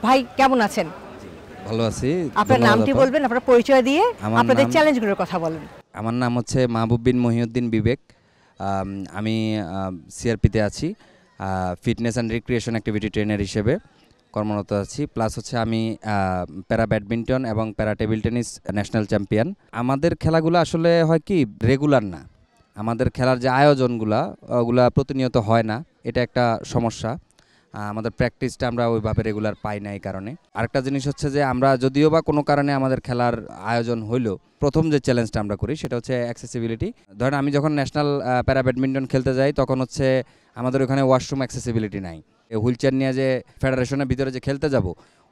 ভাই কেমন আছেন? ভালো আছি। আপনার ধন্যবাদ নামটি আপা। বলবেন, আপনার পরিচয় দিয়ে আমার আপনাদের নাম চ্যালেঞ্জগুলোর কথা বলেন। আমার নাম হচ্ছে মাহবুব বিন মহিউদ্দিন বিবেক। আমি সিআরপিতে আছি, fitness and recreation activity trainer হিসেবে কর্মরত আছি। প্লাস হচ্ছে আমি প্যারা ব্যাডমিন্টন এবং প্যারা টেবিল টেনিস ন্যাশনাল চ্যাম্পিয়ন। আমাদের খেলাগুলো আসলে হয় কি রেগুলার না, আমাদের খেলার যে আয়োজনগুলা ওগুলা প্রতিনিয়ত হয় না, এটা একটা সমস্যা। আমাদের প্র্যাকটিসটা আমরা ওইভাবে রেগুলার পাই না। এই কারণে আরেকটা জিনিস হচ্ছে যে আমরা যদিও বা কোনো কারণে আমাদের খেলার আয়োজন হইলো, প্রথম যে চ্যালেঞ্জটা আমরা করি সেটা হচ্ছে অ্যাক্সেসিবিলিটি। ধরেন আমি যখন ন্যাশনাল প্যারা ব্যাডমিন্টন খেলতে যাই তখন হচ্ছে আমাদের ওখানে ওয়াশরুম অ্যাক্সেসিবিলিটি নাই। হুইল চেয়ার নিয়ে যে ফেডারেশনের ভিতরে যে খেলতে যাব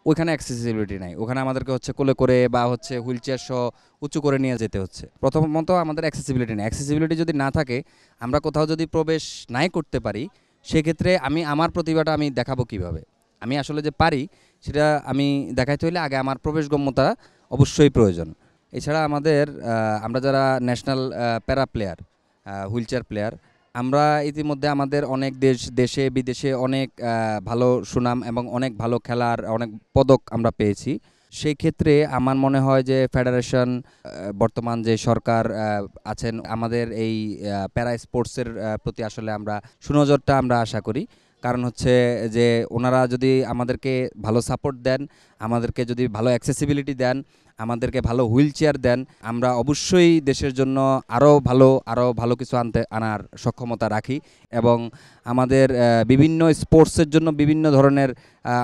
ওইখানে অ্যাক্সেসিবিলিটি নাই, ওখানে আমাদেরকে হচ্ছে কোলে করে বা হচ্ছে হুইল চেয়ার সহ উঁচু করে নিয়ে যেতে হচ্ছে। প্রথমত আমাদের অ্যাক্সেসিবিলিটি নেই। অ্যাক্সেসিবিলিটি যদি না থাকে, আমরা কোথাও যদি প্রবেশ নাই করতে পারি, সেক্ষেত্রে আমি আমার প্রতিভাটা আমি দেখাবো কিভাবে? আমি আসলে যে পারি সেটা আমি দেখাইতে হইলে আগে আমার প্রবেশগম্যতা অবশ্যই প্রয়োজন। এছাড়া আমাদের আমরা যারা ন্যাশনাল প্যারা প্লেয়ার, হুইল চেয়ার প্লেয়ার, আমরা ইতিমধ্যে আমাদের অনেক দেশে বিদেশে অনেক ভালো সুনাম এবং অনেক ভালো খেলার অনেক পদক আমরা পেয়েছি। সেই ক্ষেত্রে আমার মনে হয় যে ফেডারেশন, বর্তমান যে সরকার আছেন, আমাদের এই প্যারা স্পোর্টসের প্রতি আসলে আমরা সুনজরটা আমরা আশা করি। কারণ হচ্ছে যে ওনারা যদি আমাদেরকে ভালো সাপোর্ট দেন, আমাদেরকে যদি ভালো অ্যাক্সেসিবিলিটি দেন, আমাদেরকে ভালো হুইল চেয়ার দেন, আমরা অবশ্যই দেশের জন্য আরও ভালো কিছু আনার সক্ষমতা রাখি। এবং আমাদের বিভিন্ন স্পোর্টসের জন্য বিভিন্ন ধরনের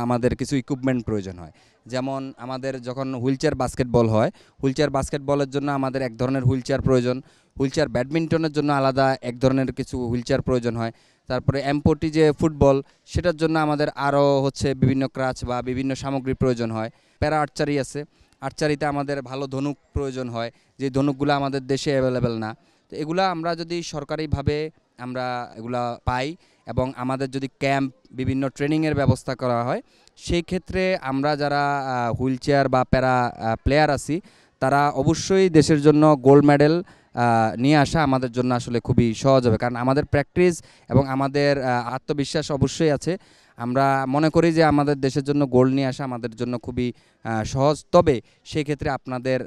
আমাদের কিছু ইকুইপমেন্ট প্রয়োজন হয়। যেমন আমাদের যখন হুইলচেয়ার বাস্কেটবল হয়, হুইলচেয়ার বাস্কেটবলের জন্য আমাদের এক ধরনের হুইলচেয়ার প্রয়োজন। হুইলচেয়ার ব্যাডমিন্টনের জন্য আলাদা এক ধরনের কিছু হুইলচেয়ার প্রয়োজন হয়। তারপরে এমপোটি যে ফুটবল, সেটার জন্য আমাদের আরও হচ্ছে বিভিন্ন ক্রাচ বা বিভিন্ন সামগ্রী প্রয়োজন হয়। প্যারা আর্চারি আছে, আর্চারিতে আমাদের ভালো ধনুক প্রয়োজন হয়, যে ধনুকগুলো আমাদের দেশে অ্যাভেলেবেল না। তো এগুলা আমরা যদি সরকারিভাবে আমরা এগুলা পাই এবং আমাদের যদি ক্যাম্প, বিভিন্ন ট্রেনিংয়ের ব্যবস্থা করা হয়, সেই ক্ষেত্রে আমরা যারা হুইল চেয়ার বা প্যারা প্লেয়ার আছি, তারা অবশ্যই দেশের জন্য গোল্ড মেডেল নিয়ে আসা আমাদের জন্য আসলে খুবই সহজ হবে। কারণ আমাদের প্র্যাকটিস এবং আমাদের আত্মবিশ্বাস অবশ্যই আছে। আমরা মনে করি যে আমাদের দেশের জন্য গোল্ড নিয়ে আসা আমাদের জন্য খুবই সহজ। তবে সেই ক্ষেত্রে আপনাদের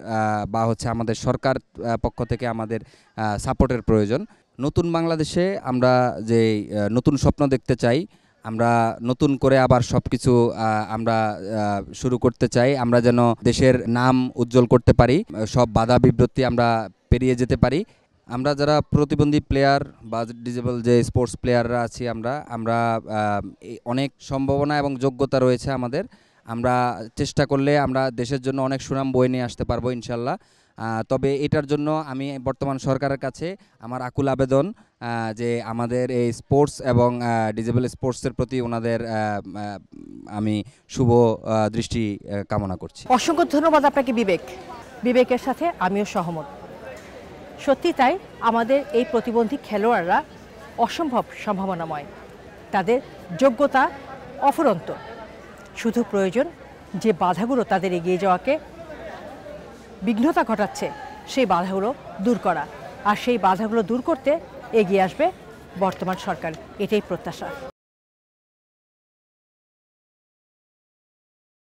বা হচ্ছে আমাদের সরকার পক্ষ থেকে আমাদের সাপোর্টের প্রয়োজন। নতুন বাংলাদেশে আমরা যে নতুন স্বপ্ন দেখতে চাই, আমরা নতুন করে আবার সব কিছু আমরা শুরু করতে চাই। আমরা যেন দেশের নাম উজ্জ্বল করতে পারি, সব বাধা বিপত্তি আমরা পেরিয়ে যেতে পারি। আমরা যারা প্রতিবন্ধী প্লেয়ার বা ডিজেবল যে স্পোর্টস প্লেয়াররা আছি, আমরা অনেক সম্ভাবনা এবং যোগ্যতা রয়েছে আমাদের। আমরা চেষ্টা করলে আমরা দেশের জন্য অনেক সুনাম বয়ে নিয়ে আসতে পারবো ইনশাল্লাহ। তবে এটার জন্য আমি বর্তমান সরকারের কাছে আমার আকুল আবেদন যে আমাদের এই স্পোর্টস এবং ডিজেবল স্পোর্টসের প্রতি ওনাদের আমি শুভ দৃষ্টি কামনা করছি। অসংখ্য ধন্যবাদ আপনাকে বিবেকের সাথে আমিও সহমত। সত্যি তাই, আমাদের এই প্রতিবন্ধী খেলোয়াড়রা অসম্ভব সম্ভাবনাময়, তাদের যোগ্যতা অফুরন্ত। শুধু প্রয়োজন যে বাধাগুলো তাদের এগিয়ে যাওয়াকে বিঘ্নতা ঘটাচ্ছে, সেই বাধাগুলো দূর করা। আর সেই বাধাগুলো দূর করতে এগিয়ে আসবে বর্তমান সরকার, এটাই প্রত্যাশা।